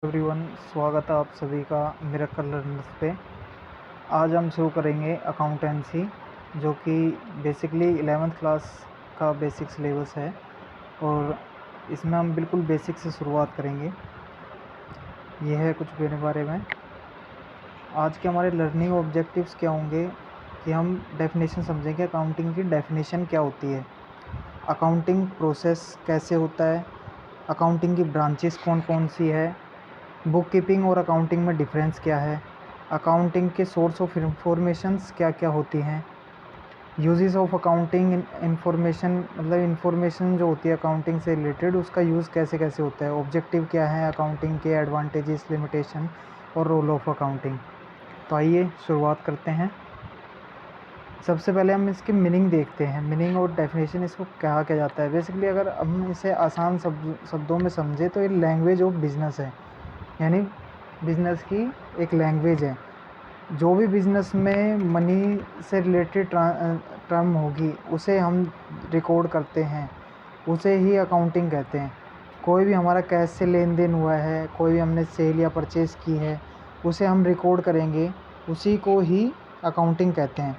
Everyone, स्वागत है आप सभी का मिरेकल लर्नर्स पे। आज हम शुरू करेंगे अकाउंटेंसी, जो कि बेसिकली 11th क्लास का बेसिक सिलेबस है और इसमें हम बिल्कुल बेसिक से शुरुआत करेंगे। ये है कुछ मेरे बारे में। आज के हमारे लर्निंग ऑब्जेक्टिव्स क्या होंगे कि हम डेफिनेशन समझेंगे। अकाउंटिंग की डेफिनेशन क्या होती है, अकाउंटिंग प्रोसेस कैसे होता है, अकाउंटिंग की ब्रांचेस कौन कौन सी है, बुक कीपिंग और अकाउंटिंग में डिफरेंस क्या है, अकाउंटिंग के सोर्स ऑफ इंफॉर्मेशंस क्या क्या होती हैं, यूजेस ऑफ अकाउंटिंग इंफॉर्मेशन, मतलब इंफॉर्मेशन जो होती है अकाउंटिंग से रिलेटेड उसका यूज़ कैसे कैसे होता है, ऑब्जेक्टिव क्या है अकाउंटिंग के, एडवांटेजेस, लिमिटेशन और रोल ऑफ अकाउंटिंग। तो आइए शुरुआत करते हैं। सबसे पहले हम इसकी मीनिंग देखते हैं। मीनिंग और डेफिनेशन इसको कहा क्या जाता है। बेसिकली अगर हम इसे आसान शब्दों में समझे तो ये लैंग्वेज ऑफ बिजनेस है, यानी बिज़नेस की एक लैंग्वेज है। जो भी बिज़नेस में मनी से रिलेटेड टर्म होगी उसे हम रिकॉर्ड करते हैं, उसे ही अकाउंटिंग कहते हैं। कोई भी हमारा कैश से लेन देन हुआ है, कोई भी हमने सेल या परचेज़ की है, उसे हम रिकॉर्ड करेंगे, उसी को ही अकाउंटिंग कहते हैं।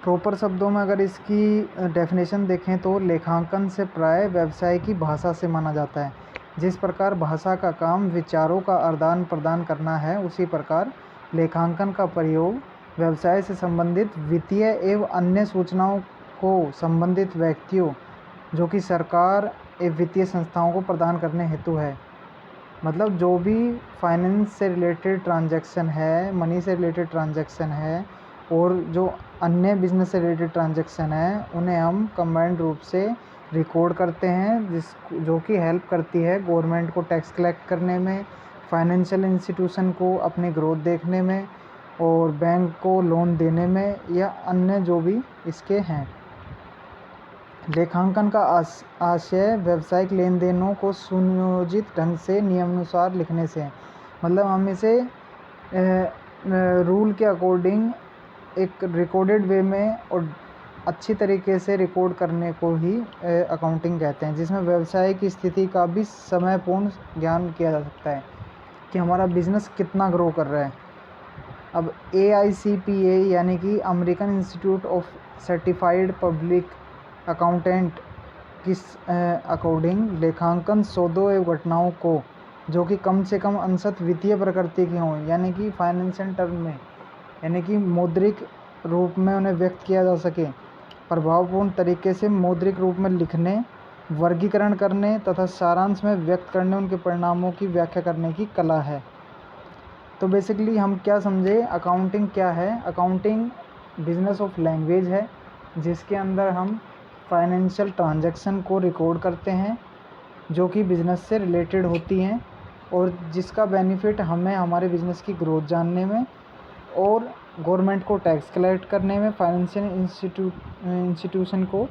प्रॉपर शब्दों में अगर इसकी डेफिनेशन देखें तो लेखांकन से प्राय व्यवसाय की भाषा से माना जाता है। जिस प्रकार भाषा का काम विचारों का आदान प्रदान करना है, उसी प्रकार लेखांकन का प्रयोग व्यवसाय से संबंधित वित्तीय एवं अन्य सूचनाओं को संबंधित व्यक्तियों, जो कि सरकार एवं वित्तीय संस्थाओं को प्रदान करने हेतु है। मतलब जो भी फाइनेंस से रिलेटेड ट्रांजैक्शन है, मनी से रिलेटेड ट्रांजैक्शन है और जो अन्य बिजनेस से रिलेटेड ट्रांजैक्शन है, उन्हें हम कंबाइंड रूप से रिकॉर्ड करते हैं, जो कि हेल्प करती है गवर्नमेंट को टैक्स कलेक्ट करने में, फाइनेंशियल इंस्टीट्यूशन को अपनी ग्रोथ देखने में और बैंक को लोन देने में, या अन्य जो भी इसके हैं। लेखांकन का आशय व्यावसायिक लेन देनों को सुनियोजित ढंग से नियमानुसार लिखने से है। मतलब हम इसे रूल के अकॉर्डिंग एक रिकॉर्डेड वे में और अच्छी तरीके से रिकॉर्ड करने को ही अकाउंटिंग कहते हैं, जिसमें व्यवसाय की स्थिति का भी समयपूर्ण ज्ञान किया जा सकता है कि हमारा बिजनेस कितना ग्रो कर रहा है। अब AICPA यानी कि American institute of certified public accountant किस अकॉर्डिंग लेखांकन सौदों एवं घटनाओं को, जो कि कम से कम अंशतः वित्तीय प्रकृति की हों, यानी कि फाइनेंशियल टर्म में, यानी कि मौद्रिक रूप में उन्हें व्यक्त किया जा सके, प्रभावपूर्ण तरीके से मौद्रिक रूप में लिखने, वर्गीकरण करने तथा सारांश में व्यक्त करने, उनके परिणामों की व्याख्या करने की कला है। तो बेसिकली हम क्या समझे, अकाउंटिंग क्या है। अकाउंटिंग बिजनेस ऑफ लैंग्वेज है, जिसके अंदर हम फाइनेंशियल ट्रांजैक्शन को रिकॉर्ड करते हैं, जो कि बिज़नेस से रिलेटेड होती हैं और जिसका बेनिफिट हमें हमारे बिज़नेस की ग्रोथ जानने में और गवर्नमेंट को टैक्स कलेक्ट करने में, फाइनेंशियल इंस्टीट्यूशन को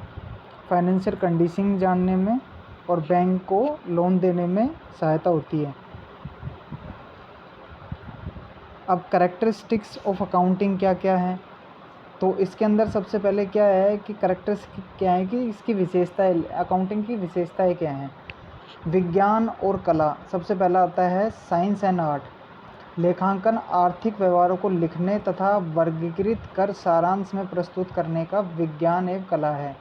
फाइनेंशियल कंडीशन जानने में और बैंक को लोन देने में सहायता होती है। अब कैरेक्टरिस्टिक्स ऑफ अकाउंटिंग क्या क्या है, तो इसके अंदर सबसे पहले क्या है कि कैरेक्टरिस्टिक क्या है कि इसकी विशेषताएं, अकाउंटिंग की विशेषताएं क्या हैं। विज्ञान और कला, सबसे पहला आता है साइंस एंड आर्ट। लेखांकन आर्थिक व्यवहारों को लिखने तथा वर्गीकृत कर सारांश में प्रस्तुत करने का विज्ञान एवं कला है।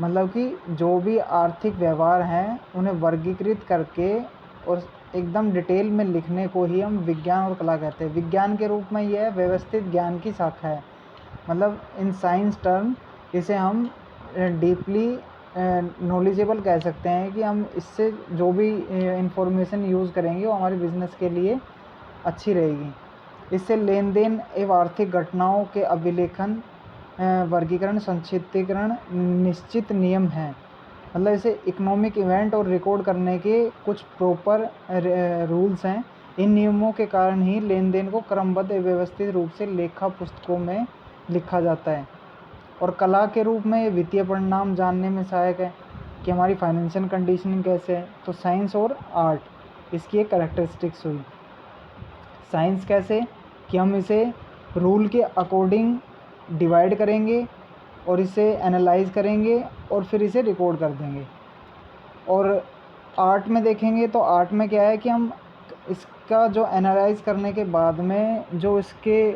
मतलब कि जो भी आर्थिक व्यवहार हैं उन्हें वर्गीकृत करके और एकदम डिटेल में लिखने को ही हम विज्ञान और कला कहते हैं। विज्ञान के रूप में यह व्यवस्थित ज्ञान की शाखा है। मतलब इन साइंस टर्म इसे हम डीपली नॉलेजेबल कह सकते हैं कि हम इससे जो भी इंफॉर्मेशन यूज़ करेंगे वो हमारे बिजनेस के लिए अच्छी रहेगी। इससे लेन देन एवं आर्थिक घटनाओं के अभिलेखन, वर्गीकरण, संक्षिप्तीकरण निश्चित नियम हैं। मतलब इसे इकोनॉमिक इवेंट और रिकॉर्ड करने के कुछ प्रॉपर रूल्स हैं। इन नियमों के कारण ही लेन देन को क्रमबद्ध एवं व्यवस्थित रूप से लेखा पुस्तकों में लिखा जाता है। और कला के रूप में ये वित्तीय परिणाम जानने में सहायक है कि हमारी फाइनेंशियल कंडीशनिंग कैसे है। तो साइंस और आर्ट इसकी एक कैरेक्टरिस्टिक्स हुई। साइंस कैसे कि हम इसे रूल के अकॉर्डिंग डिवाइड करेंगे और इसे एनालाइज करेंगे और फिर इसे रिकॉर्ड कर देंगे। और आर्ट में देखेंगे तो आर्ट में क्या है कि हम इसका जो एनालाइज करने के बाद में जो इसके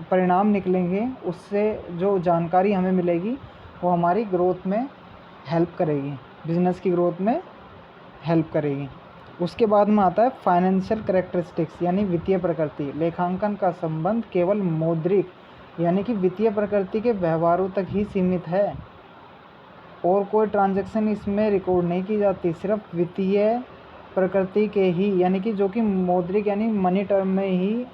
परिणाम निकलेंगे, उससे जो जानकारी हमें मिलेगी वो हमारी ग्रोथ में हेल्प करेगी, बिजनेस की ग्रोथ में हेल्प करेगी। उसके बाद में आता है फाइनेंशियल कैरेक्टरिस्टिक्स यानी वित्तीय प्रकृति। लेखांकन का संबंध केवल मौद्रिक यानी कि वित्तीय प्रकृति के व्यवहारों तक ही सीमित है और कोई ट्रांजैक्शन इसमें रिकॉर्ड नहीं की जाती। सिर्फ वित्तीय प्रकृति के ही यानी कि जो कि मौद्रिक यानी मनी टर्म में ही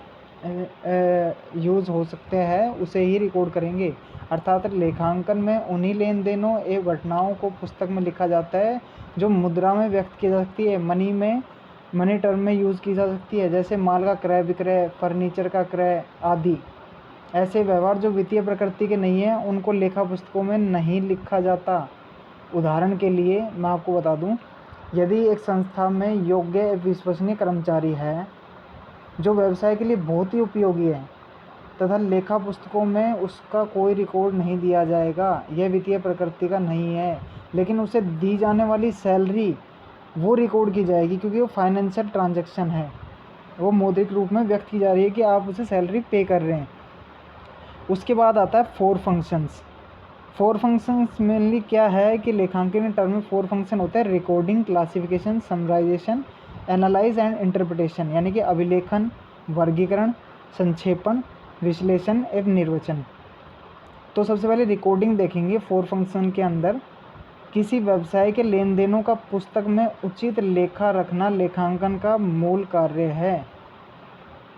यूज़ हो सकते हैं उसे ही रिकॉर्ड करेंगे। अर्थात लेखांकन में उन्हीं लेन देनों एवं घटनाओं को पुस्तक में लिखा जाता है जो मुद्रा में व्यक्त की जा सकती है, मनी टर्म में यूज़ की जा सकती है, जैसे माल का क्रय विक्रय, फर्नीचर का क्रय आदि। ऐसे व्यवहार जो वित्तीय प्रकृति के नहीं हैं उनको लेखा पुस्तकों में नहीं लिखा जाता। उदाहरण के लिए मैं आपको बता दूं, यदि एक संस्था में योग्य विश्वसनीय कर्मचारी है जो व्यवसाय के लिए बहुत ही उपयोगी है तथा लेखा पुस्तकों में उसका कोई रिकॉर्ड नहीं दिया जाएगा, यह वित्तीय प्रकृति का नहीं है, लेकिन उसे दी जाने वाली सैलरी वो रिकॉर्ड की जाएगी क्योंकि वो फाइनेंशियल ट्रांजैक्शन है, वो मौद्रिक रूप में व्यक्त की जा रही है कि आप उसे सैलरी पे कर रहे हैं। उसके बाद आता है 4 फंक्शंस। 4 फंक्शंस मेनली क्या है कि लेखांकन टर्म में 4 फंक्शन होते हैं: recording, classification, summarization, analyze and interpretation यानी कि अभिलेखन, वर्गीकरण, संक्षेपण, विश्लेषण एवं निर्वचन। तो सबसे पहले रिकॉर्डिंग देखेंगे। 4 फंक्शन के अंदर किसी व्यवसाय के लेन देनों का पुस्तक में उचित लेखा रखना लेखांकन का मूल कार्य है।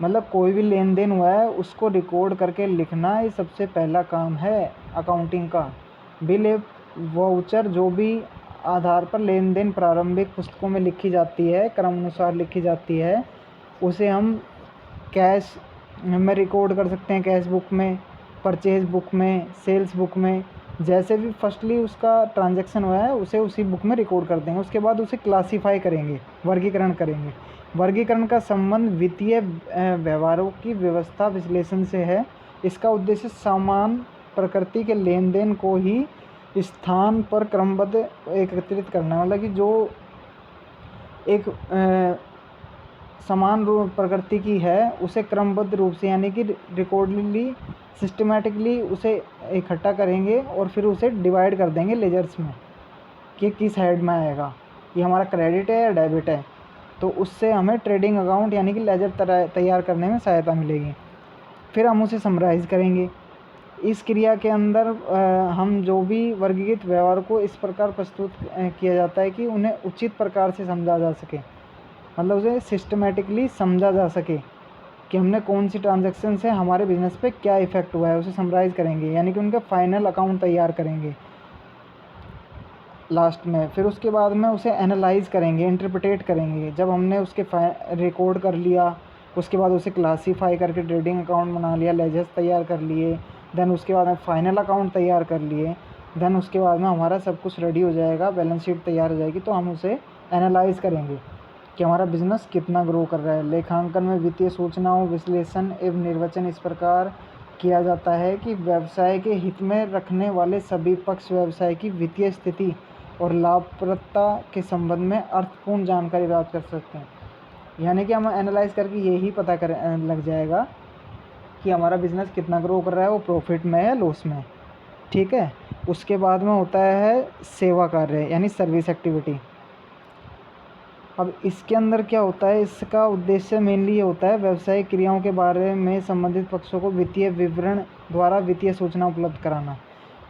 मतलब कोई भी लेन देन हुआ है उसको रिकॉर्ड करके लिखना ये सबसे पहला काम है अकाउंटिंग का। बिल एवं वाउचर जो भी आधार पर लेन देन प्रारंभिक पुस्तकों में लिखी जाती है, क्रमानुसार लिखी जाती है, उसे हम कैश में रिकॉर्ड कर सकते हैं, कैश बुक में, परचेज बुक में, सेल्स बुक में, जैसे भी फर्स्टली उसका ट्रांजैक्शन हुआ है उसे उसी बुक में रिकॉर्ड कर देंगे। उसके बाद उसे क्लासीफाई करेंगे, वर्गीकरण करेंगे। वर्गीकरण का संबंध वित्तीय व्यवहारों की व्यवस्था विश्लेषण से है। इसका उद्देश्य समान प्रकृति के लेन देन को ही स्थान पर क्रमबद्ध एकत्रित करना, मतलब कि जो एक समान रूप प्रकृति की है उसे क्रमबद्ध रूप से यानी कि रिकॉर्डली सिस्टमेटिकली उसे इकट्ठा करेंगे और फिर उसे डिवाइड कर देंगे लेजर्स में कि किस हेड में आएगा, ये हमारा क्रेडिट है या डेबिट है। तो उससे हमें ट्रेडिंग अकाउंट यानी कि लेजर तैयार करने में सहायता मिलेगी। फिर हम उसे समराइज़ करेंगे। इस क्रिया के अंदर हम जो भी वर्गीकृत व्यवहार को इस प्रकार प्रस्तुत किया जाता है कि उन्हें उचित प्रकार से समझा जा सके, मतलब उसे सिस्टमेटिकली समझा जा सके कि हमने कौन सी ट्रांजैक्शन से हमारे बिजनेस पे क्या इफ़ेक्ट हुआ है, उसे समराइज़ करेंगे यानी कि उनका फाइनल अकाउंट तैयार करेंगे लास्ट में। फिर उसके बाद में उसे एनालाइज़ करेंगे, इंटरप्रेट करेंगे। जब हमने उसके रिकॉर्ड कर लिया उसके बाद उसे क्लासीफाई करके ट्रेडिंग अकाउंट बना लिया, लेजर्स तैयार कर लिए, देन उसके बाद में फाइनल अकाउंट तैयार कर लिए, देन उसके बाद में हमारा सब कुछ रेडी हो जाएगा, बैलेंस शीट तैयार हो जाएगी। तो हम उसे एनालाइज़ करेंगे कि हमारा बिजनेस कितना ग्रो कर रहा है। लेखांकन में वित्तीय सूचनाओं विश्लेषण एवं निर्वचन इस प्रकार किया जाता है कि व्यवसाय के हित में रखने वाले सभी पक्ष व्यवसाय की वित्तीय स्थिति और लाभप्रदता के संबंध में अर्थपूर्ण जानकारी प्राप्त कर सकते हैं। यानी कि हम एनालाइज करके यही पता कर लग जाएगा कि हमारा बिजनेस कितना ग्रो कर रहा है, वो प्रॉफिट में है, लॉस में है। ठीक है। उसके बाद में होता है सेवा कार्य यानी सर्विस एक्टिविटी। अब इसके अंदर क्या होता है, इसका उद्देश्य मेनली ये होता है व्यवसायिक क्रियाओं के बारे में संबंधित पक्षों को वित्तीय विवरण द्वारा वित्तीय सूचना उपलब्ध कराना।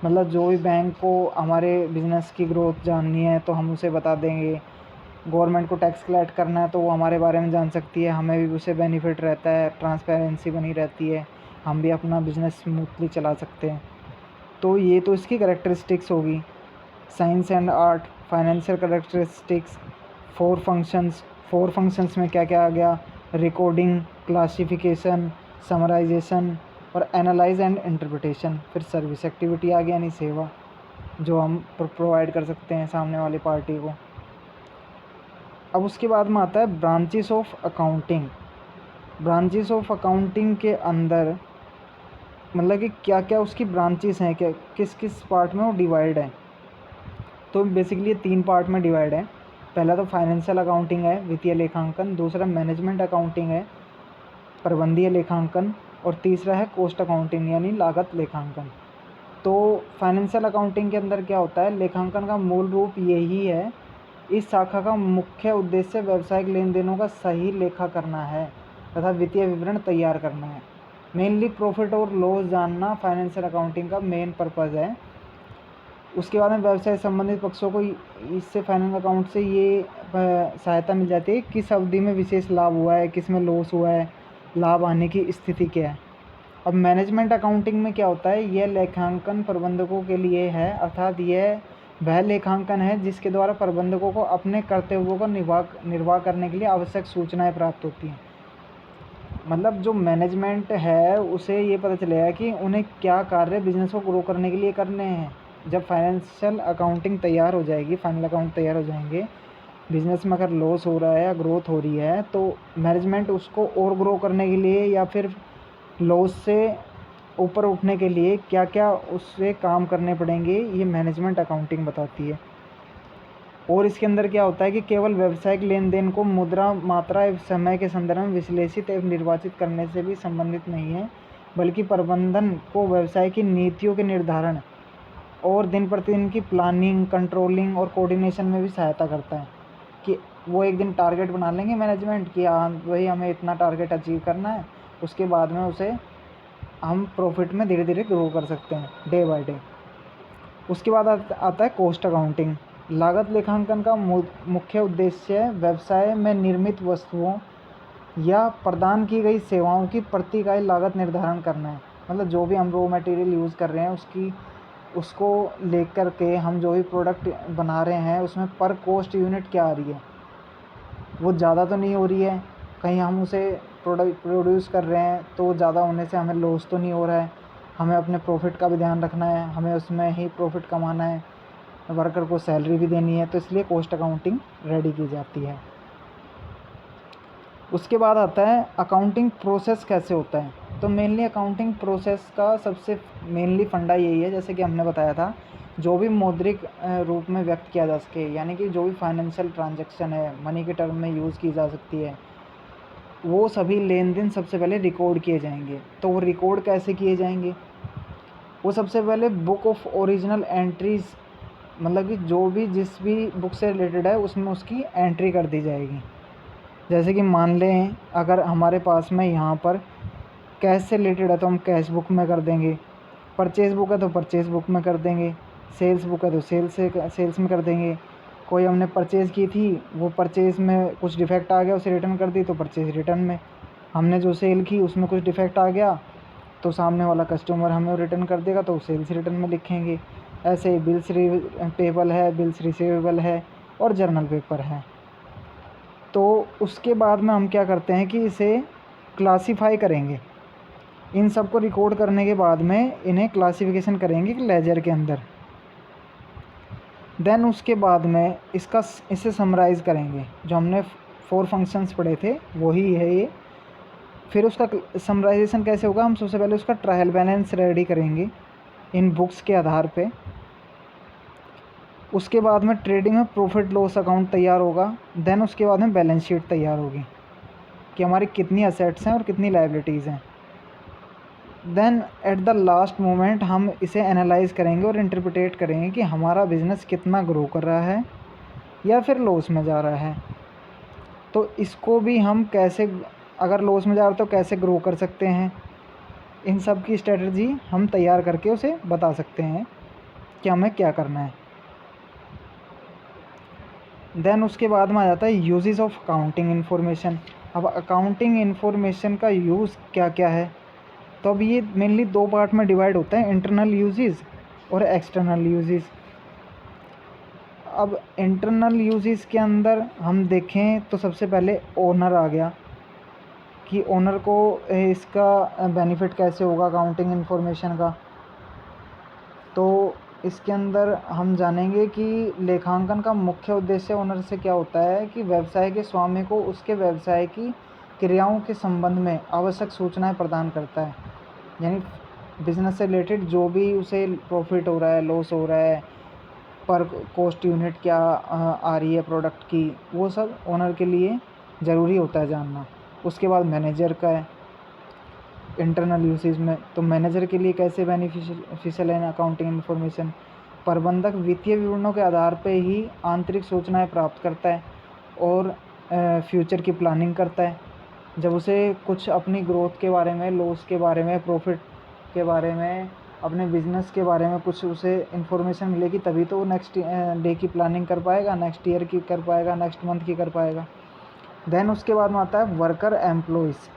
मतलब जो भी बैंक को हमारे बिज़नेस की ग्रोथ जाननी है तो हम उसे बता देंगे, गवर्नमेंट को टैक्स कलेक्ट करना है तो वो हमारे बारे में जान सकती है, हमें भी उससे बेनिफिट रहता है, ट्रांसपेरेंसी बनी रहती है, हम भी अपना बिज़नेस स्मूथली चला सकते हैं। तो ये तो इसकी कैरेक्टरिस्टिक्स होगी। Science and art, financial characteristics, 4 functions में क्या क्या आ गया, रिकॉर्डिंग, क्लासिफिकेशन, समराइजेशन और एनालाइज एंड इंटरप्रिटेशन। फिर सर्विस एक्टिविटी आ गया यानी सेवा जो हम प्रोवाइड कर सकते हैं सामने वाली पार्टी को। अब उसके बाद में आता है branches of accounting. Branches of accounting के अंदर मतलब कि क्या क्या उसकी ब्रांचेस हैं, क्या किस किस पार्ट में वो डिवाइड है। तो बेसिकली ये 3 पार्ट में डिवाइड है। पहला तो फाइनेंशियल अकाउंटिंग है, वित्तीय लेखांकन, दूसरा मैनेजमेंट अकाउंटिंग है, प्रबंधीय लेखांकन, और तीसरा है कॉस्ट अकाउंटिंग यानी लागत लेखांकन। तो फाइनेंशियल अकाउंटिंग के अंदर क्या होता है, लेखांकन का मूल रूप यही है। इस शाखा का मुख्य उद्देश्य व्यावसायिक लेन देनों का सही लेखा करना है तथा वित्तीय विवरण तैयार करना है। मेनली प्रॉफिट और लॉस जानना फाइनेंशियल अकाउंटिंग का मेन पर्पज़ है। उसके बाद में व्यवसाय संबंधित पक्षों को इससे फाइनेंशियल अकाउंट से ये सहायता मिल जाती है किस अवधि में विशेष लाभ हुआ है, किस में लॉस हुआ है, लाभ आने की स्थिति क्या है। अब मैनेजमेंट अकाउंटिंग में क्या होता है, यह लेखांकन प्रबंधकों के लिए है, अर्थात यह वह लेखांकन है जिसके द्वारा प्रबंधकों को अपने कर्तव्यों का निर्वाह करने के लिए आवश्यक सूचनाएं प्राप्त होती हैं। मतलब जो मैनेजमेंट है उसे ये पता चलेगा कि उन्हें क्या कार्य बिजनेस को ग्रो करने के लिए करने हैं। जब फाइनेंशियल अकाउंटिंग तैयार हो जाएगी, फाइनल अकाउंट तैयार हो जाएंगे, बिजनेस में अगर लॉस हो रहा है या ग्रोथ हो रही है तो मैनेजमेंट उसको और ग्रो करने के लिए या फिर लॉस से ऊपर उठने के लिए क्या क्या उससे काम करने पड़ेंगे, ये मैनेजमेंट अकाउंटिंग बताती है। और इसके अंदर क्या होता है कि केवल व्यावसायिक लेन देन को मुद्रा, मात्रा एवं समय के संदर्भ में विश्लेषित एवं निर्वाचित करने से भी संबंधित नहीं है, बल्कि प्रबंधन को व्यवसाय की नीतियों के निर्धारण और दिन प्रतिदिन की प्लानिंग, कंट्रोलिंग और कोऑर्डिनेशन में भी सहायता करता है। कि वो एक दिन टारगेट बना लेंगे मैनेजमेंट कि हाँ वही हमें इतना टारगेट अचीव करना है, उसके बाद में उसे हम प्रॉफिट में धीरे धीरे ग्रो कर सकते हैं डे बाय डे। उसके बाद आता है कॉस्ट अकाउंटिंग। लागत लेखांकन का मुख्य उद्देश्य व्यवसाय में निर्मित वस्तुओं या प्रदान की गई सेवाओं की प्रति इकाई लागत निर्धारण करना है। मतलब जो भी हम रॉ मटेरियल यूज़ कर रहे हैं उसको लेकर के हम जो भी प्रोडक्ट बना रहे हैं उसमें पर कॉस्ट यूनिट क्या आ रही है, वो ज़्यादा तो नहीं हो रही है, कहीं हम उसे प्रोड्यूस कर रहे हैं तो ज़्यादा होने से हमें लॉस तो नहीं हो रहा है। हमें अपने प्रॉफिट का भी ध्यान रखना है, हमें उसमें ही प्रॉफिट कमाना है, वर्कर को सैलरी भी देनी है, तो इसलिए कॉस्ट अकाउंटिंग रेडी की जाती है। उसके बाद आता है अकाउंटिंग प्रोसेस कैसे होता है। तो मेनली अकाउंटिंग प्रोसेस का सबसे मेनली फंडा यही है, जैसे कि हमने बताया था, जो भी मौद्रिक रूप में व्यक्त किया जा सके, यानी कि जो भी फाइनेंशियल ट्रांजैक्शन है, मनी के टर्म में यूज़ की जा सकती है, वो सभी लेन देन सबसे पहले रिकॉर्ड किए जाएंगे। तो वो रिकॉर्ड कैसे किए जाएंगे, वो सबसे पहले बुक ऑफ ओरिजिनल एंट्रीज, मतलब कि जो भी जिस भी बुक से रिलेटेड है उसमें उसकी एंट्री कर दी जाएगी। जैसे कि मान लें अगर हमारे पास में यहाँ पर कैश से रिलेटेड है तो हम कैश बुक में कर देंगे, परचेज बुक है तो परचेज बुक में कर देंगे, सेल्स बुक है तो सेल्स में कर देंगे। कोई हमने परचेज़ की थी, वो परचेज़ में कुछ डिफेक्ट आ गया, उसे रिटर्न कर दी तो परचेज़ रिटर्न में। हमने जो सेल की उसमें कुछ डिफेक्ट आ गया तो सामने वाला कस्टमर हमें रिटर्न कर देगा तो सेल्स रिटर्न में लिखेंगे। ऐसे ही बिल्स पेबल है, बिल्स रिसीवेबल है और जर्नल पेपर है। तो उसके बाद में हम क्या करते हैं कि इसे क्लासीफाई करेंगे। इन सब को रिकॉर्ड करने के बाद में इन्हें क्लासिफिकेशन करेंगे लेजर के अंदर। देन उसके बाद में इसे समराइज़ करेंगे। जो हमने 4 फंक्शंस पढ़े थे वही है ये। फिर उसका समराइजेशन कैसे होगा, हम सबसे पहले उसका ट्रायल बैलेंस रेडी करेंगे इन बुक्स के आधार पे। उसके बाद में ट्रेडिंग में प्रॉफिट लॉस अकाउंट तैयार होगा। देन उसके बाद में बैलेंस शीट तैयार होगी कि हमारी कितनी असेट्स हैं और कितनी लायबिलिटीज़ हैं। Then at the last moment हम इसे एनालाइज करेंगे और इंटरप्रेट करेंगे कि हमारा बिज़नेस कितना ग्रो कर रहा है या फिर लॉस में जा रहा है। तो इसको भी हम कैसे, अगर लॉस में जा रहा है तो कैसे ग्रो कर सकते हैं, इन सब की स्ट्रेटजी हम तैयार करके उसे बता सकते हैं कि हमें क्या करना है। देन उसके बाद में आ जाता है यूजेस ऑफ अकाउंटिंग इन्फॉर्मेशन। अब अकाउंटिंग इन्फॉर्मेशन का यूज़ क्या क्या है, तो अब ये मेनली 2 पार्ट में डिवाइड होता है, इंटरनल यूजेस और एक्सटर्नल यूजेस। अब इंटरनल यूजेस के अंदर हम देखें तो सबसे पहले ओनर आ गया कि ओनर को इसका बेनिफिट कैसे होगा अकाउंटिंग इन्फॉर्मेशन का। तो इसके अंदर हम जानेंगे कि लेखांकन का मुख्य उद्देश्य ओनर से क्या होता है कि व्यवसाय के स्वामी को उसके व्यवसाय की क्रियाओं के संबंध में आवश्यक सूचनाएं प्रदान करता है। यानी बिजनेस से रिलेटेड जो भी उसे प्रॉफिट हो रहा है, लॉस हो रहा है, पर कॉस्ट यूनिट क्या आ रही है प्रोडक्ट की, वो सब ओनर के लिए ज़रूरी होता है जानना। उसके बाद मैनेजर का है इंटरनल यूसेज में, तो मैनेजर के लिए कैसे बेनिफिशियल है अकाउंटिंग इन्फॉर्मेशन। प्रबंधक वित्तीय विवरणों के आधार पर ही आंतरिक सूचनाएं प्राप्त करता है और फ्यूचर की प्लानिंग करता है। जब उसे कुछ अपनी ग्रोथ के बारे में, लॉस के बारे में, प्रॉफिट के बारे में, अपने बिजनेस के बारे में कुछ उसे इन्फॉर्मेशन मिलेगी, तभी तो वो नेक्स्ट डे की प्लानिंग कर पाएगा, नेक्स्ट ईयर की कर पाएगा, नेक्स्ट मंथ की कर पाएगा। देन उसके बाद में आता है वर्कर एम्प्लॉयज़।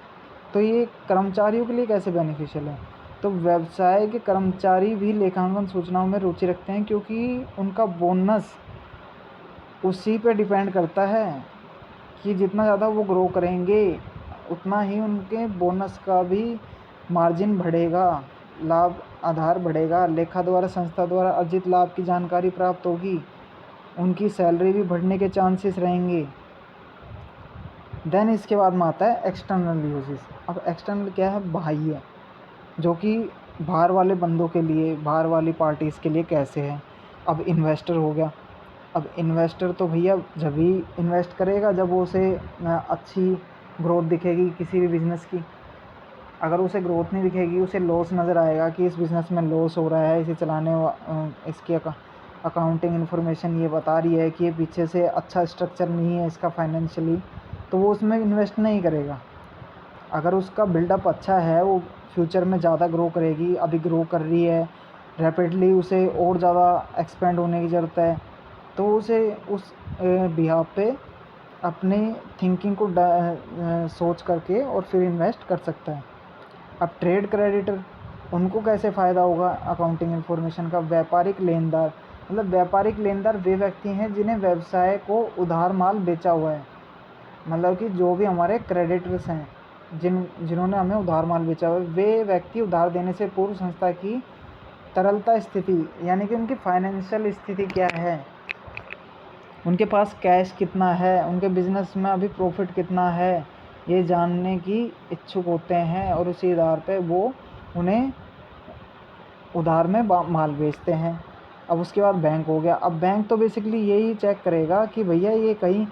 तो ये कर्मचारियों के लिए कैसे बेनिफिशियल है, तो व्यवसाय के कर्मचारी भी लेखांकन सूचनाओं में रुचि रखते हैं, क्योंकि उनका बोनस उसी पे डिपेंड करता है कि जितना ज़्यादा वो ग्रो करेंगे उतना ही उनके बोनस का भी मार्जिन बढ़ेगा, लाभ आधार बढ़ेगा, लेखा द्वारा संस्था द्वारा अर्जित लाभ की जानकारी प्राप्त होगी, उनकी सैलरी भी बढ़ने के चांसेस रहेंगे। देन इसके बाद में आता है एक्सटर्नल यूजेस। अब एक्सटर्नल क्या है, बाह्य, जो कि बाहर वाले बंदों के लिए, बाहर वाली पार्टीज़ के लिए कैसे है। अब इन्वेस्टर हो गया। अब इन्वेस्टर तो भैया जब भी इन्वेस्ट करेगा जब वो उसे अच्छी ग्रोथ दिखेगी किसी भी बिज़नेस की। अगर उसे ग्रोथ नहीं दिखेगी, उसे लॉस नज़र आएगा कि इस बिज़नेस में लॉस हो रहा है, इसे चलाने इसकी अकाउंटिंग इन्फॉर्मेशन ये बता रही है कि ये पीछे से अच्छा स्ट्रक्चर नहीं है इसका फाइनेंशियली, तो वो उसमें इन्वेस्ट नहीं करेगा। अगर उसका बिल्डअप अच्छा है, वो फ्यूचर में ज़्यादा ग्रो करेगी, अभी ग्रो कर रही है रैपिडली, उसे और ज़्यादा एक्सपेंड होने की ज़रूरत है, तो उसे उस बिहाफ पे अपनी थिंकिंग को सोच करके और फिर इन्वेस्ट कर सकता है। अब ट्रेड क्रेडिटर, उनको कैसे फ़ायदा होगा अकाउंटिंग इन्फॉर्मेशन का। व्यापारिक लेनदार, मतलब व्यापारिक लेनदार वे व्यक्ति हैं जिन्हें व्यवसाय को उधार माल बेचा हुआ है, मतलब कि जो भी हमारे क्रेडिटर्स हैं जिन्होंने हमें उधार माल बेचा हुआ है, वे व्यक्ति उधार देने से पूर्व संस्था की तरलता स्थिति, यानी कि उनकी फाइनेंशियल स्थिति क्या है, उनके पास कैश कितना है, उनके बिज़नेस में अभी प्रॉफिट कितना है, ये जानने की इच्छुक होते हैं, और उसी आधार पे वो उन्हें उधार में माल बेचते हैं। अब उसके बाद बैंक हो गया। अब बैंक तो बेसिकली यही चेक करेगा कि भैया ये कहीं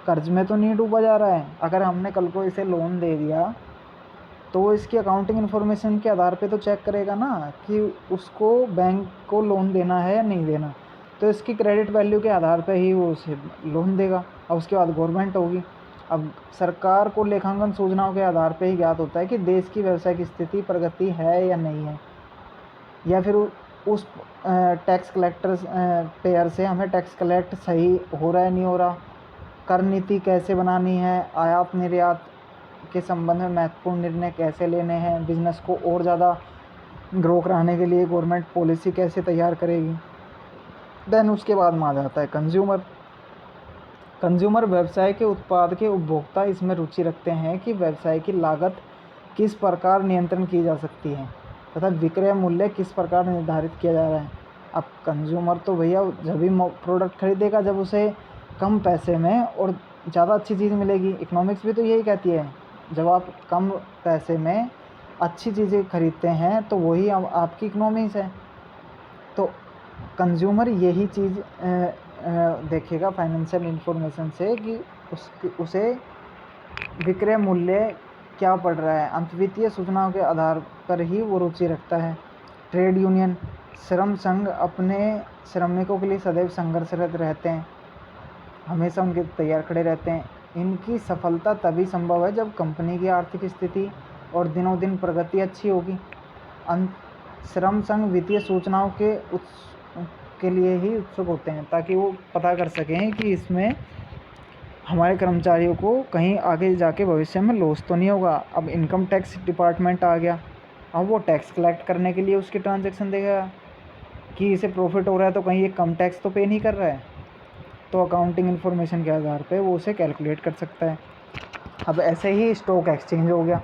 कर्ज में तो नहीं डूबा जा रहा है। अगर हमने कल को इसे लोन दे दिया तो वो इसकी अकाउंटिंग इन्फॉर्मेशन के आधार पे तो चेक करेगा ना कि उसको बैंक को लोन देना है या नहीं देना, तो इसकी क्रेडिट वैल्यू के आधार पे ही वो उसे लोन देगा। अब उसके बाद गवर्नमेंट होगी। अब सरकार को लेखांकन सूचनाओं के आधार पे ही ज्ञात होता है कि देश की व्यवसाय की स्थिति प्रगति है या नहीं है, या फिर उस टैक्स कलेक्टर्स पेयर से हमें टैक्स कलेक्ट सही हो रहा है नहीं हो रहा, कर नीति कैसे बनानी है, आयात निर्यात के संबंध में महत्वपूर्ण निर्णय कैसे लेने हैं, बिज़नेस को और ज़्यादा ग्रो कराने के लिए गवर्नमेंट पॉलिसी कैसे तैयार करेगी। देन उसके बाद में आ जाता है कंज्यूमर। कंज्यूमर व्यवसाय के उत्पाद के उपभोक्ता इसमें रुचि रखते हैं कि व्यवसाय की लागत किस प्रकार नियंत्रण की जा सकती है तथा विक्रय मूल्य किस प्रकार निर्धारित किया जा रहा है। अब कंज्यूमर तो भैया जब भी प्रोडक्ट खरीदेगा जब उसे कम पैसे में और ज़्यादा अच्छी चीज़ मिलेगी। इकोनॉमिक्स भी तो यही कहती है, जब आप कम पैसे में अच्छी चीज़ें खरीदते हैं तो वही आपकी इकोनॉमिक्स है। तो कंज्यूमर यही चीज़ देखेगा फाइनेंशियल इन्फॉर्मेशन से कि उसे विक्रय मूल्य क्या पड़ रहा है। अंतवित्तीय सूचनाओं के आधार पर ही वो रुचि रखता है। ट्रेड यूनियन, श्रम संघ अपने श्रमिकों के लिए सदैव संघर्षरत रहते हैं, हमेशा उनके तैयार खड़े रहते हैं। इनकी सफलता तभी संभव है जब कंपनी की आर्थिक स्थिति और दिनों दिन प्रगति अच्छी होगी। श्रम संघ वित्तीय सूचनाओं के लिए ही उत्सुक होते हैं ताकि वो पता कर सकें कि इसमें हमारे कर्मचारियों को कहीं आगे जाके भविष्य में लॉस तो नहीं होगा। अब इनकम टैक्स डिपार्टमेंट आ गया, अब वो टैक्स कलेक्ट करने के लिए उसके ट्रांजैक्शन देखेगा कि इसे प्रॉफिट हो रहा है तो कहीं ये कम टैक्स तो पे नहीं कर रहा है, तो अकाउंटिंग इन्फॉर्मेशन के आधार पे वो उसे कैलकुलेट कर सकता है। अब ऐसे ही स्टॉक एक्सचेंज हो गया।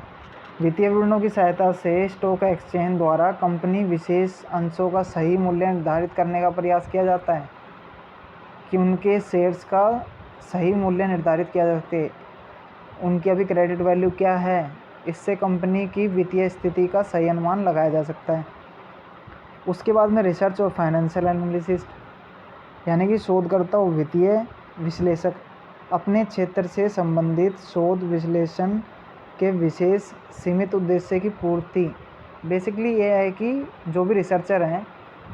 वित्तीय विवरणों की सहायता से स्टॉक एक्सचेंज द्वारा कंपनी विशेष अंशों का सही मूल्य निर्धारित करने का प्रयास किया जाता है कि उनके शेयर्स का सही मूल्य निर्धारित किया जा सके, उनकी अभी क्रेडिट वैल्यू क्या है। इससे कंपनी की वित्तीय स्थिति का सही अनुमान लगाया जा सकता है। उसके बाद में रिसर्च और फाइनेंशियल एनालिसिस। यानी कि शोधकर्ता और वित्तीय विश्लेषक अपने क्षेत्र से संबंधित शोध विश्लेषण के विशेष सीमित उद्देश्य की पूर्ति। बेसिकली ये है कि जो भी रिसर्चर हैं,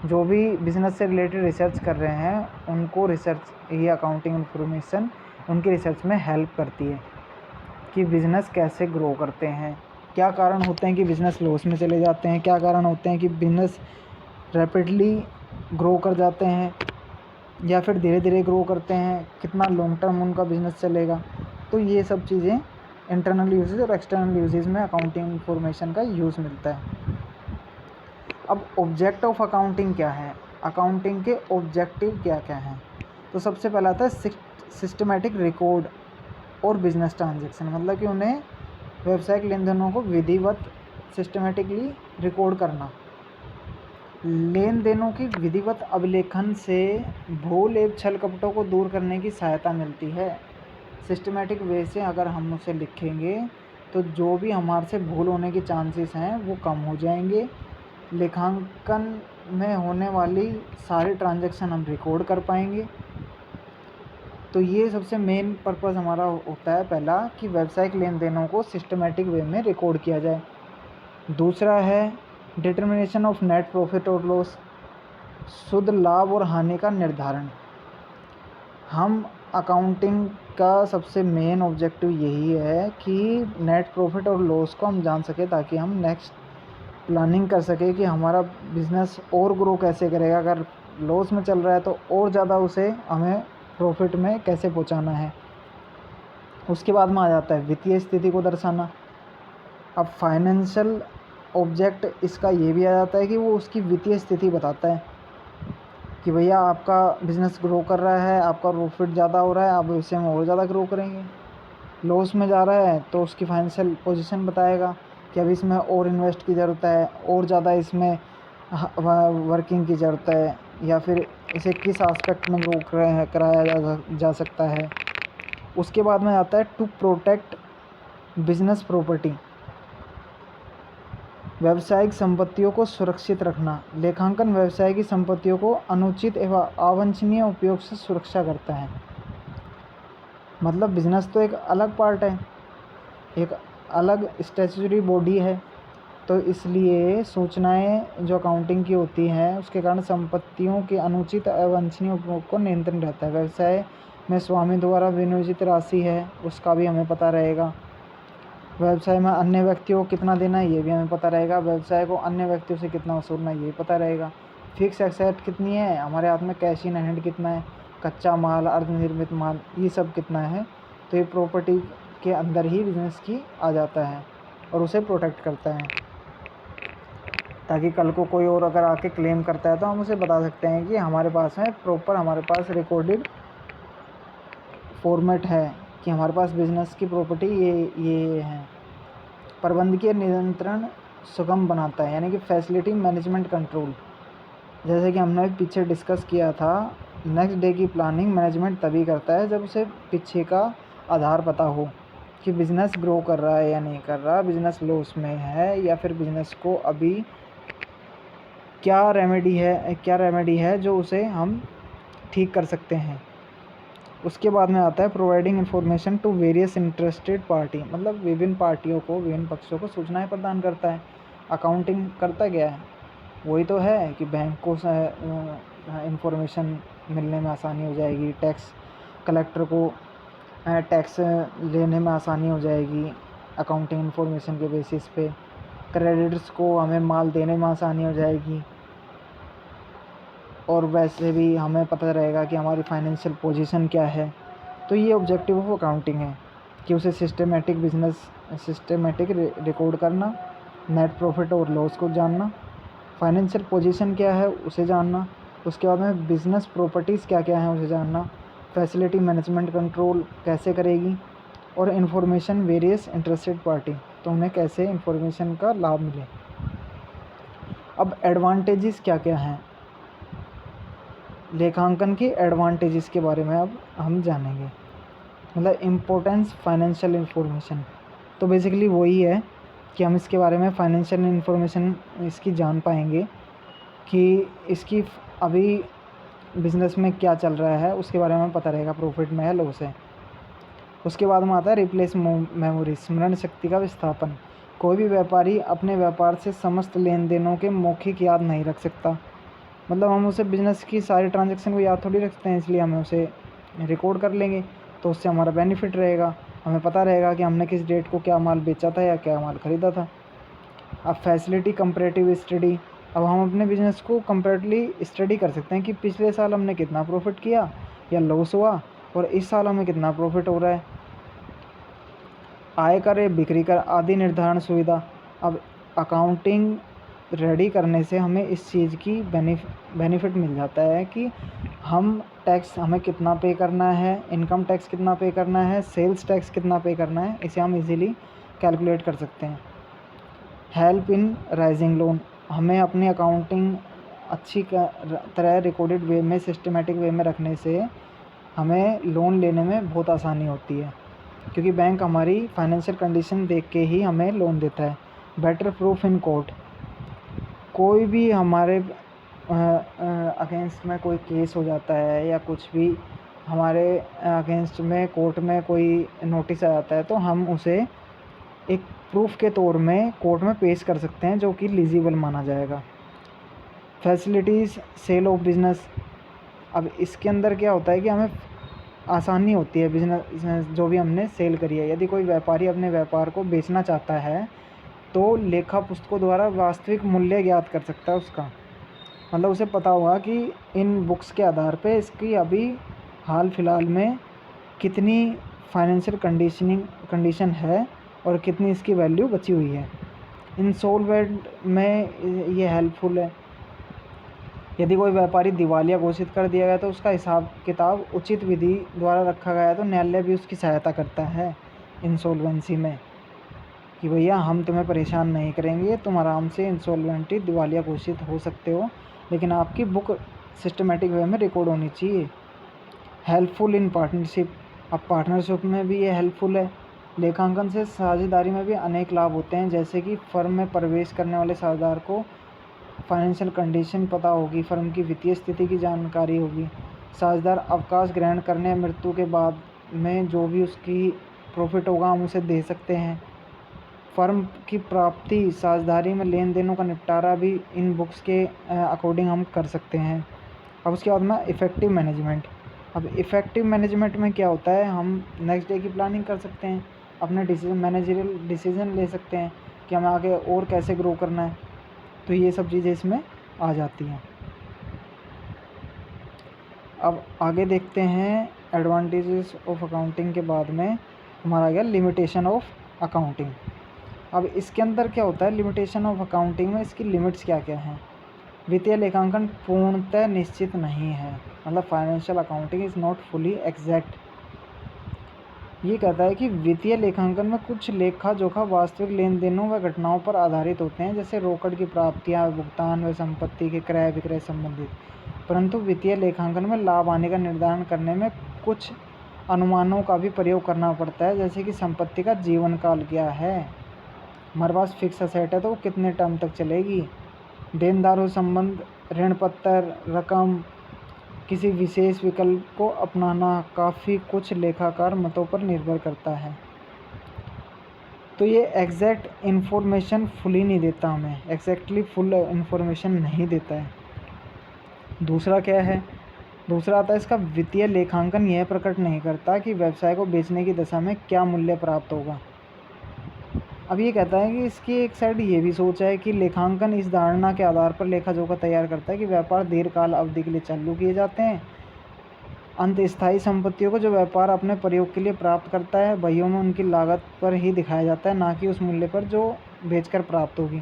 जो भी बिज़नेस से रिलेटेड रिसर्च कर रहे हैं, उनको रिसर्च ये अकाउंटिंग इन्फॉर्मेशन उनकी रिसर्च में हेल्प करती है कि बिज़नेस कैसे ग्रो करते हैं, क्या कारण होते हैं कि बिज़नेस लॉस में चले जाते हैं, क्या कारण होते हैं कि बिज़नेस रैपिडली ग्रो कर जाते हैं या फिर धीरे धीरे ग्रो करते हैं, कितना लॉन्ग टर्म उनका बिज़नेस चलेगा। तो ये सब चीज़ें इंटरनल यूजेज और एक्सटर्नल यूजेज में अकाउंटिंग इन्फॉर्मेशन का यूज़ मिलता है। अब ऑब्जेक्ट ऑफ अकाउंटिंग क्या है, अकाउंटिंग के ऑब्जेक्टिव क्या क्या हैं। तो सबसे पहला आता है सिस्टमेटिक रिकॉर्ड और बिजनेस ट्रांजैक्शन, मतलब कि उन्हें व्यावसायिक लेन देनों को विधिवत सिस्टमेटिकली रिकॉर्ड करना। लेन देनों की विधिवत अभिलेखन से भूल एवं छल कपटों को दूर करने की सहायता मिलती है। सिस्टमेटिक वे से अगर हम उसे लिखेंगे तो जो भी हमारे से भूल होने के चांसेस हैं वो कम हो जाएंगे। लेखांकन में होने वाली सारी ट्रांजैक्शन हम रिकॉर्ड कर पाएंगे। तो ये सबसे मेन पर्पस हमारा होता है, पहला कि व्यावसायिक लेन देनों को सिस्टमेटिक वे में रिकॉर्ड किया जाए। दूसरा है डिटर्मिनेशन ऑफ नेट प्रॉफिट और लॉस, शुद्ध लाभ और हानि का निर्धारण। हम अकाउंटिंग का सबसे मेन ऑब्जेक्टिव यही है कि नेट प्रॉफिट और लॉस को हम जान सकें, ताकि हम नेक्स्ट प्लानिंग कर सकें कि हमारा बिज़नेस और ग्रो कैसे करेगा। अगर लॉस में चल रहा है तो और ज़्यादा उसे हमें प्रॉफिट में कैसे पहुंचाना है। उसके बाद में आ जाता है वित्तीय स्थिति को दर्शाना। अब फाइनेंशियल ऑब्जेक्ट इसका ये भी आ जाता है कि वो उसकी वित्तीय स्थिति बताता है कि भैया आपका बिज़नेस ग्रो कर रहा है, आपका प्रॉफिट ज़्यादा हो रहा है, आप भविष्य में और ज़्यादा ग्रो करेंगे। लॉस में जा रहा है तो उसकी फाइनेंशियल पोजीशन बताएगा कि अभी इसमें और इन्वेस्ट की ज़रूरत है, और ज़्यादा इसमें वर्किंग की ज़रूरत है, या फिर इसे किस एस्पेक्ट में ग्रो कराया जा सकता है। उसके बाद में आता है टू प्रोटेक्ट बिजनेस प्रॉपर्टी, व्यावसायिक संपत्तियों को सुरक्षित रखना। लेखांकन व्यवसाय की संपत्तियों को अनुचित एवं अवांछनीय उपयोग से सुरक्षा करता है। मतलब बिजनेस तो एक अलग पार्ट है, एक अलग स्टैट्यूटरी बॉडी है, तो इसलिए सूचनाएं जो अकाउंटिंग की होती हैं उसके कारण संपत्तियों के अनुचित अवांछनीय उपयोग को नियंत्रण रहता है। व्यवसाय में स्वामी द्वारा विनियोजित राशि है उसका भी हमें पता रहेगा। व्यवसाय में अन्य व्यक्तियों को कितना देना है ये भी हमें पता रहेगा। व्यवसाय को अन्य व्यक्तियों से कितना वसूलना है ये पता रहेगा। फिक्स एसेट कितनी है, हमारे हाथ में कैश इन हैंड कितना है, कच्चा माल, अर्धनिर्मित माल, ये सब कितना है। तो ये प्रॉपर्टी के अंदर ही बिजनेस की आ जाता है और उसे प्रोटेक्ट करता है, ताकि कल को कोई और अगर आके क्लेम करता है तो हम उसे बता सकते हैं कि हमारे पास है प्रॉपर, हमारे पास रिकॉर्डेड फॉर्मेट है कि हमारे पास बिजनेस की प्रॉपर्टी ये है। प्रबंधकीय नियंत्रण सुगम बनाता है, यानी कि फैसिलिटी मैनेजमेंट कंट्रोल। जैसे कि हमने पीछे डिस्कस किया था, नेक्स्ट डे की प्लानिंग मैनेजमेंट तभी करता है जब उसे पीछे का आधार पता हो कि बिज़नेस ग्रो कर रहा है या नहीं कर रहा, बिज़नेस लॉस में है या फिर बिज़नेस को अभी क्या रेमेडी है जो उसे हम ठीक कर सकते हैं। उसके बाद में आता है providing information to various interested party, मतलब विभिन्न पार्टियों को, विभिन्न पक्षों को सूचनाएं प्रदान करता है। अकाउंटिंग करता क्या है, वही तो है कि बैंक को इन्फॉर्मेशन मिलने में आसानी हो जाएगी, टैक्स कलेक्टर को टैक्स लेने में आसानी हो जाएगी अकाउंटिंग इन्फॉर्मेशन के बेसिस पे, क्रेडिटर्स को हमें माल देने में आसानी हो जाएगी, और वैसे भी हमें पता रहेगा कि हमारी फाइनेंशियल पोजीशन क्या है। तो ये ऑब्जेक्टिव ऑफ अकाउंटिंग है कि उसे सिस्टमेटिक रिकॉर्ड करना, नेट प्रॉफिट और लॉस को जानना, फाइनेंशियल पोजीशन क्या है उसे जानना, उसके बाद में बिज़नेस प्रॉपर्टीज़ क्या क्या हैं उसे जानना, फैसिलिटी मैनेजमेंट कंट्रोल कैसे करेगी, और इन्फॉर्मेशन वेरियस इंटरेस्टेड पार्टी, तो उन्हें कैसे इन्फॉर्मेशन का लाभ मिले। अब एडवांटेजेस क्या क्या हैं, लेखांकन के एडवांटेजेस के बारे में अब हम जानेंगे। मतलब इम्पोर्टेंस फाइनेंशियल इन्फॉर्मेशन, तो बेसिकली वही है कि हम इसके बारे में फाइनेंशियल इन्फॉर्मेशन इसकी जान पाएंगे कि इसकी अभी बिज़नेस में क्या चल रहा है उसके बारे में पता रहेगा, प्रॉफिट में है लॉस है। उसके बाद में आता है रिप्लेस मेमोरी, स्मरण शक्ति का विस्थापन। कोई भी व्यापारी अपने व्यापार से समस्त लेन देनों के मौखिक याद नहीं रख सकता। मतलब हम उसे बिज़नेस की सारी ट्रांजैक्शन को याद थोड़ी रखते हैं, इसलिए हमें उसे रिकॉर्ड कर लेंगे तो उससे हमारा बेनिफिट रहेगा। हमें पता रहेगा कि हमने किस डेट को क्या माल बेचा था या क्या माल ख़रीदा था। अब फैसिलिटी कंपैरेटिव स्टडी, अब हम अपने बिज़नेस को कंपैरेटिवली स्टडी कर सकते हैं कि पिछले साल हमने कितना प्रॉफिट किया या लॉस हुआ और इस साल हमें कितना प्रॉफिट हो रहा है। आय कर या बिक्री कर आदि निर्धारण सुविधा। अब अकाउंटिंग रेडी करने से हमें इस चीज़ की बेनिफिट मिल जाता है कि हम टैक्स हमें कितना पे करना है, इनकम टैक्स कितना पे करना है, सेल्स टैक्स कितना पे करना है, इसे हम इजीली कैलकुलेट कर सकते हैं। हेल्प इन राइजिंग लोन, हमें अपनी अकाउंटिंग अच्छी तरह रिकॉर्डेड वे में, सिस्टमेटिक वे में रखने से हमें लोन लेने में बहुत आसानी होती है, क्योंकि बैंक हमारी फाइनेंशियल कंडीशन देख के ही हमें लोन देता है। बेटर प्रूफ इन कोर्ट, कोई भी हमारे अगेंस्ट में कोई केस हो जाता है या कुछ भी हमारे अगेंस्ट में कोर्ट में कोई नोटिस आ जाता है तो हम उसे एक प्रूफ के तौर में कोर्ट में पेश कर सकते हैं, जो कि लीजिबल माना जाएगा। फैसिलिटीज़ सेल ऑफ बिज़नेस, अब इसके अंदर क्या होता है कि हमें आसानी होती है बिज़नेस जो भी हमने सेल करी है। यदि कोई व्यापारी अपने व्यापार को बेचना चाहता है तो लेखा पुस्तकों द्वारा वास्तविक मूल्य ज्ञात कर सकता है उसका। मतलब उसे पता होगा कि इन बुक्स के आधार पे इसकी अभी हाल फिलहाल में कितनी फाइनेंशियल कंडीशन है और कितनी इसकी वैल्यू बची हुई है। इंसॉल्वेंट में ये हेल्पफुल है। यदि कोई व्यापारी दिवालिया घोषित कर दिया गया तो उसका हिसाब किताब उचित विधि द्वारा रखा गया तो न्यायालय भी उसकी सहायता करता है इंसॉल्वेंसी में, कि भैया हम तुम्हें परेशान नहीं करेंगे, तुम आराम से इंसॉल्वेंटी दिवालिया घोषित हो सकते हो, लेकिन आपकी बुक सिस्टमेटिक वे में रिकॉर्ड होनी चाहिए। हेल्पफुल इन पार्टनरशिप, अब पार्टनरशिप में भी ये हेल्पफुल है। लेखांकन से साझेदारी में भी अनेक लाभ होते हैं, जैसे कि फर्म में प्रवेश करने वाले साझेदार को फाइनेंशियल कंडीशन पता होगी, फर्म की वित्तीय स्थिति की जानकारी होगी। साझेदार अवकाश ग्रहण करने या मृत्यु के बाद में जो भी उसकी प्रॉफिट होगा हम उसे दे सकते हैं। फर्म की प्राप्ति, साझेदारी में लेन देनों का निपटारा भी इन बुक्स के अकॉर्डिंग हम कर सकते हैं। अब उसके बाद में इफ़ेक्टिव मैनेजमेंट, अब इफ़ेक्टिव मैनेजमेंट में क्या होता है, हम नेक्स्ट डे की प्लानिंग कर सकते हैं, अपने मैनेजरियल डिसीजन ले सकते हैं कि हमें आगे और कैसे ग्रो करना है। तो ये सब चीज़ें इसमें आ जाती हैं। अब आगे देखते हैं एडवांटेजेस ऑफ अकाउंटिंग के बाद में हमारा आ गया लिमिटेशन ऑफ अकाउंटिंग। अब इसके अंदर क्या होता है लिमिटेशन ऑफ अकाउंटिंग में, इसकी लिमिट्स क्या क्या हैं। वित्तीय लेखांकन पूर्णतः निश्चित नहीं है, मतलब financial accounting is not fully exact. ये कहता है कि वित्तीय लेखांकन में कुछ लेखा जोखा वास्तविक लेन देनों व घटनाओं पर आधारित होते हैं, जैसे रोकड़ की प्राप्तियां, भुगतान व संपत्ति के क्रय विक्रय संबंधित। परंतु वित्तीय लेखांकन में लाभ आने का निर्धारण करने में कुछ अनुमानों का भी प्रयोग करना पड़ता है, जैसे कि संपत्ति का जीवन काल क्या है, हमारे पास फिक्स असेट है तो वो कितने टर्म तक चलेगी, देनदारों संबंध, ऋण पत्र, रकम, किसी विशेष विकल्प को अपनाना काफ़ी कुछ लेखाकार मतों पर निर्भर करता है। तो ये एग्जैक्ट इन्फॉर्मेशन फुली नहीं देता, हमें एग्जैक्टली फुल इन्फॉर्मेशन नहीं देता है। दूसरा क्या है, दूसरा आता है इसका वित्तीय लेखांकन यह प्रकट नहीं करता कि व्यवसाय को बेचने की दशा में क्या मूल्य प्राप्त होगा। अब ये कहता है कि इसकी एक साइड ये भी सोच है कि लेखांकन इस धारणा के आधार पर लेखा जोखा तैयार करता है कि व्यापार दीर्घकाल अवधि के लिए चालू किए जाते हैं। अंतस्थायी संपत्तियों को जो व्यापार अपने प्रयोग के लिए प्राप्त करता है बहियों में उनकी लागत पर ही दिखाया जाता है, ना कि उस मूल्य पर जो बेचकर प्राप्त होगी।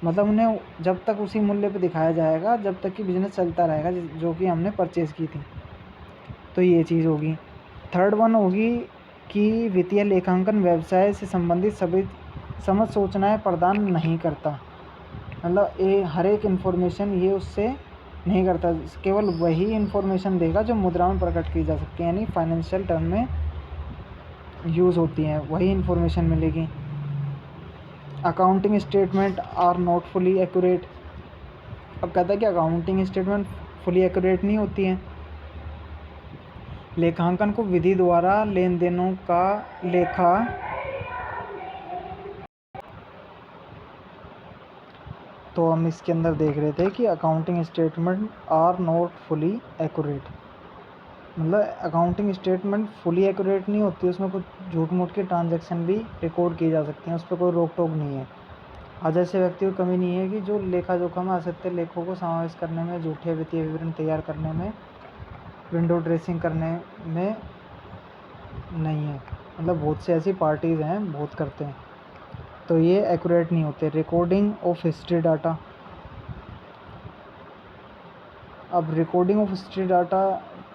मतलब उन्हें जब तक उसी मूल्य पर दिखाया जाएगा जब तक कि बिजनेस चलता रहेगा जो कि हमने परचेज़ की थी। तो ये चीज़ होगी। थर्ड वन होगी कि वित्तीय लेखांकन व्यवसाय से संबंधित सभी समझ सूचनाएं प्रदान नहीं करता, मतलब ये हर एक इन्फॉर्मेशन ये उससे नहीं करता, केवल वही इन्फॉर्मेशन देगा जो मुद्रा में प्रकट की जा सकती है, यानी फाइनेंशियल टर्म में यूज़ होती हैं, वही इन्फॉर्मेशन मिलेगी। Accounting statement are not fully accurate, अब कहता है कि अकाउंटिंग स्टेटमेंट फुली एक्यूरेट नहीं होती हैं। लेखांकन को विधि द्वारा लेन देनों का लेखा तो हम इसके अंदर देख रहे थे कि accounting statement are not fully accurate, मतलब अकाउंटिंग स्टेटमेंट फुली एक्यूरेट नहीं होती, उसमें कुछ झूठ मूठ के ट्रांजैक्शन भी रिकॉर्ड किए जा सकते हैं, उस पर कोई रोक टोक नहीं है। आज ऐसे व्यक्ति को कमी नहीं है कि जो लेखा जोखा में असत्य लेखों को समावेश करने में, झूठे वित्तीय विवरण तैयार करने में, विंडो ड्रेसिंग करने में नहीं है। मतलब बहुत से ऐसी पार्टीज़ हैं, बहुत करते हैं, तो ये एक्यूरेट नहीं होते। रिकॉर्डिंग ऑफ हिस्ट्री डाटा, अब रिकॉर्डिंग ऑफ हिस्ट्री डाटा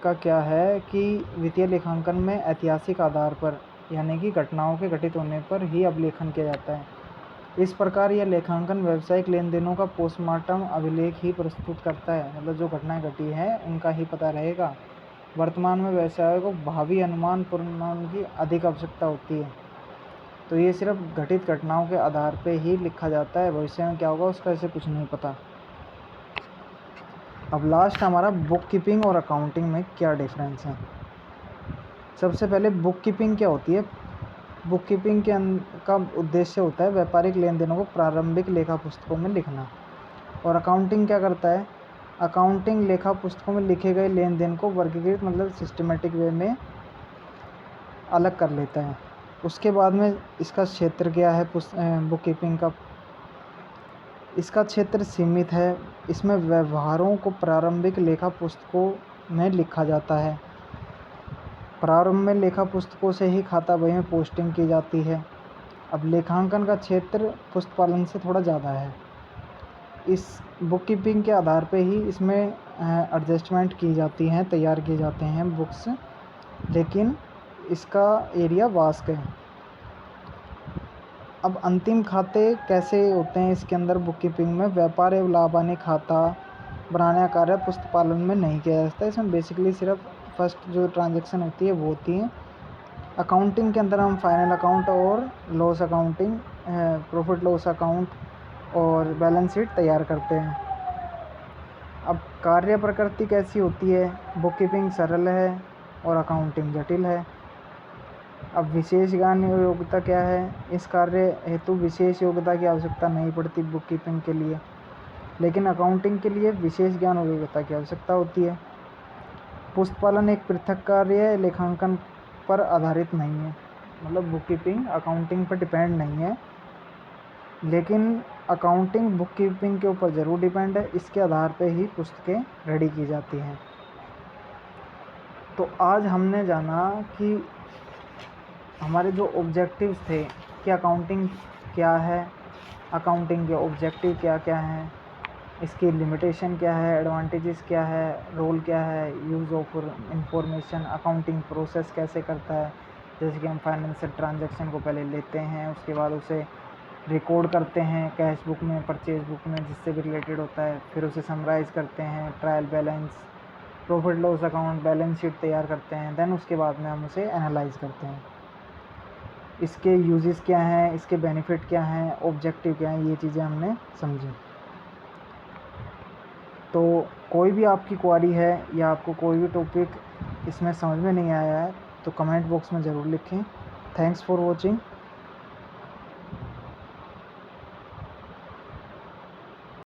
का क्या है कि वित्तीय लेखांकन में ऐतिहासिक आधार पर, यानी कि घटनाओं के घटित होने पर ही अभिलेखन किया जाता है। इस प्रकार यह लेखांकन व्यावसायिक लेन देनों का पोस्टमार्टम अभिलेख ही प्रस्तुत करता है, मतलब जो घटनाएं घटी हैं उनका ही पता रहेगा। वर्तमान में व्यवसाय को भावी अनुमान पूर्वानुमान की अधिक आवश्यकता होती है, तो ये सिर्फ घटित घटनाओं के आधार पर ही लिखा जाता है, भविष्य में क्या होगा उसका इसे कुछ नहीं पता। अब लास्ट हमारा बुक कीपिंग और अकाउंटिंग में क्या डिफरेंस है। सबसे पहले बुक कीपिंग क्या होती है। बुक कीपिंग का उद्देश्य होता है व्यापारिक लेन देनों को प्रारंभिक लेखा पुस्तकों में लिखना। और अकाउंटिंग क्या करता है, अकाउंटिंग लेखा पुस्तकों में लिखे गए लेन देन को वर्गीकृत, मतलब सिस्टमेटिक वे में अलग कर लेता है। उसके बाद में इसका क्षेत्र क्या है बुक कीपिंग का, इसका क्षेत्र सीमित है। इसमें व्यवहारों को प्रारंभिक लेखा पुस्तकों में लिखा जाता है। प्रारंभ में लेखा पुस्तकों से ही खाता बही में पोस्टिंग की जाती है। अब लेखांकन का क्षेत्र पुस्तक से थोड़ा ज़्यादा है। इस बुक कीपिंग के आधार पे ही इसमें एडजस्टमेंट की जाती हैं, तैयार किए जाते हैं बुक्स, लेकिन इसका एरिया वास्ट है। अब अंतिम खाते कैसे होते हैं इसके अंदर बुक कीपिंग में, व्यापार एवं लाभ हानि खाता बनाने का कार्य पुस्तक पालन में नहीं किया जाता है। इसमें बेसिकली सिर्फ फर्स्ट जो ट्रांजैक्शन होती है वो होती है। अकाउंटिंग के अंदर हम फाइनल अकाउंट और loss accounting, profit loss account और बैलेंस शीट तैयार करते हैं। अब कार्य प्रकृति कैसी होती है, बुक कीपिंग सरल है और अकाउंटिंग जटिल है। अब विशेष ज्ञान योग्यता क्या है, इस कार्य हेतु विशेष योग्यता की आवश्यकता नहीं पड़ती बुक कीपिंग के लिए, लेकिन अकाउंटिंग के लिए विशेष ज्ञान और योग्यता की आवश्यकता होती है। पुस्तक पालन एक पृथक कार्य है, लेखांकन पर आधारित नहीं है, मतलब बुक कीपिंग अकाउंटिंग पर डिपेंड नहीं है, लेकिन अकाउंटिंग बुक कीपिंग के ऊपर ज़रूर डिपेंड है। इसके आधार पर ही पुस्तकें रेडी की जाती हैं। तो आज हमने जाना कि हमारे जो ऑब्जेक्टिव्स थे कि अकाउंटिंग क्या है, अकाउंटिंग के ऑब्जेक्टिव क्या क्या हैं, इसकी लिमिटेशन क्या है, एडवांटेजेस क्या है, रोल क्या है, use of information, accounting process कैसे करता है। जैसे कि हम फाइनेंशियल ट्रांजैक्शन को पहले लेते हैं, उसके बाद उसे रिकॉर्ड करते हैं कैश बुक में, परचेज बुक में, जिससे भी रिलेटेड होता है, फिर उसे समराइज़ करते हैं, trial balance, profit loss account, balance sheet तैयार करते हैं, देन उसके बाद में हम उसे एनालाइज़ करते हैं। इसके यूजेस क्या हैं, इसके बेनिफिट क्या हैं, ऑब्जेक्टिव क्या हैं, ये चीज़ें हमने समझी। तो कोई भी आपकी क्वारी है या आपको कोई भी टॉपिक इसमें समझ में नहीं आया है तो कमेंट बॉक्स में ज़रूर लिखें। Thanks for watching.